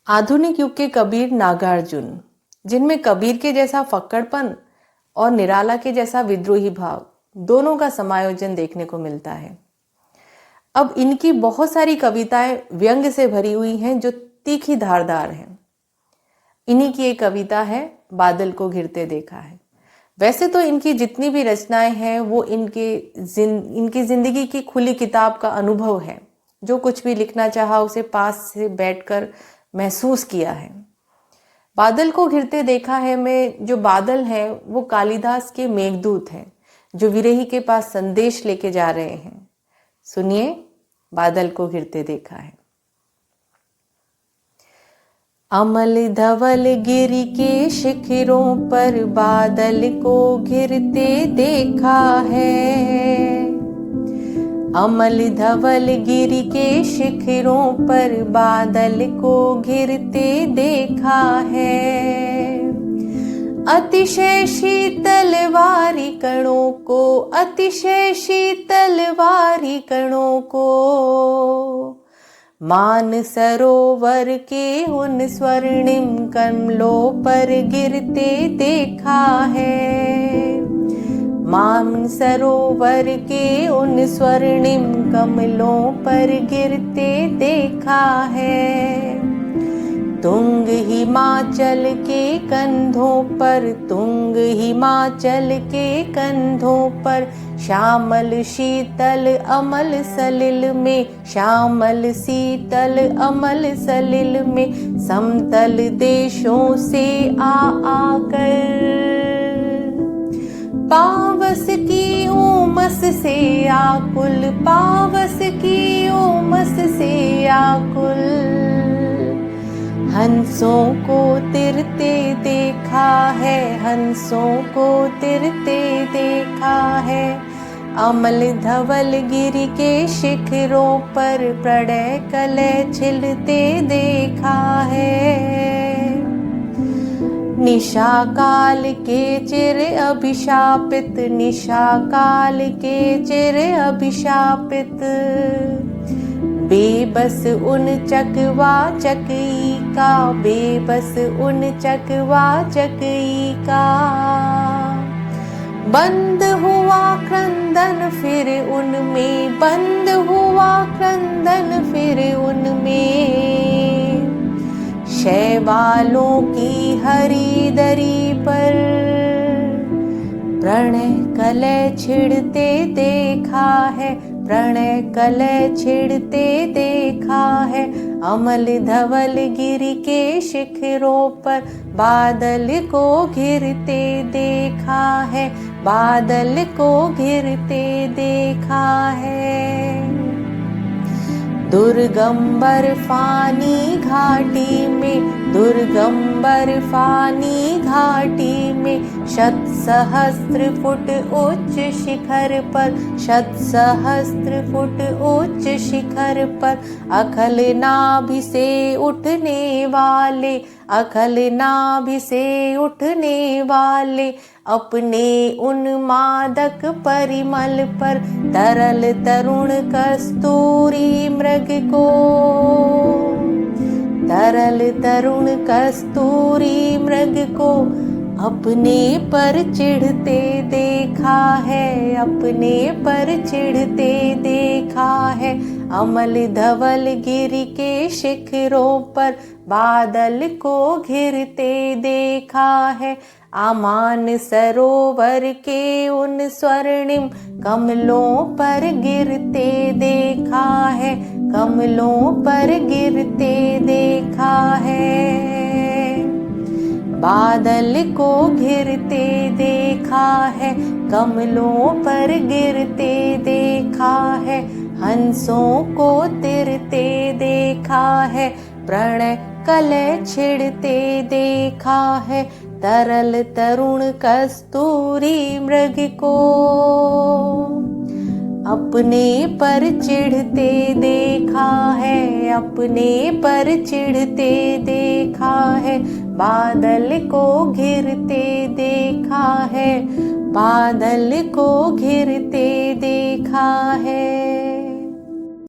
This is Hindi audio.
आधुनिक युग के कबीर नागार्जुन, जिनमें कबीर के जैसा फक्कड़पन और निराला के जैसा विद्रोही भाव दोनों का समायोजन देखने को मिलता है। अब इनकी बहुत सारी कविताएं व्यंग से भरी हुई हैं जो तीखी धारदार हैं। इन्हीं की एक कविता है बादल को घिरते देखा है। वैसे तो इनकी जितनी भी रचनाएं हैं वो इनकी जिंदगी की खुली किताब का अनुभव है। जो कुछ भी लिखना चाहा उसे पास से बैठकर महसूस किया है। बादल को घिरते देखा है में जो बादल हैं वो कालिदास के मेघदूत हैं जो विरही के पास संदेश लेके जा रहे हैं। सुनिए, बादल को घिरते देखा है। अमल धवल गिरि के शिखरों पर बादल को घिरते देखा है। अमल धवल गिरि के शिखरों पर बादल को घिरते देखा है। अतिशय शीतल वारी कणों को, अतिशय शीतल वारी कणों को मान सरोवर के उन स्वर्णिम कमलों पर गिरते देखा है। मान सरोवर के उन स्वर्णिम कमलों पर गिरते देखा है। तुंग हिमाचल के कंधों पर, तुंग हिमाचल के कंधों पर श्यामल शीतल अमल सलिल में, श्यामल शीतल अमल सलिल में समतल देशों से आकर पावस की उमस से आकुल, पावस की उमस से आकुल हंसों को तिरते देखा है, हंसों को तिरते देखा है। अमल धवल गिरि के शिखरों पर प्रणय कलय छिलते देखा है। निशा काल के चिर अभिशापित, निशा काल के चिर अभिशापित बेबस उन चकवा चकई का, बेबस उन चकवा चकई का बंद हुआ क्रंदन फिर उनमें, बंद हुआ क्रंदन फिर उनमें शैवालों की हरी दरी पर प्रणय कलय छिड़ते देखा है, प्रणय कलय छिड़ते देखा है। अमल धवल गिरि के शिखरों पर बादल को घिरते देखा है, बादल को घिरते देखा है। दुर्गंबर फानी घाटी में, दुर्गंबर फानी घाटी में शत सहस्त्र फुट उच्च शिखर पर, शत सहस्त्र फुट उच्च शिखर पर अखल नाभि से उठने वाले, अखल नाभि से उठने वाले अपने उन्मादक परिमल पर तरल तरुण कस्तूरी मृग को, तरल तरुण कस्तूरी मृग को अपने पर चिढ़ते देखा है, अपने पर चिढ़ते देखा है। अमल धवल गिरि के शिखरों पर बादल को घिरते देखा है। आमान सरोवर के उन स्वर्णिम कमलों पर गिरते देखा है, कमलों पर गिरते देखा है। बादल को घिरते देखा है, कमलों पर गिरते देखा है। हंसों को तिरते देखा है, प्रणय कलय छिड़ते देखा है। तरल तरुण कस्तूरी मृग को अपने पर चिढ़ते देखा है, अपने पर चिढ़ते देखा है। बादल को घिरते देखा है, बादल को घिरते देखा है।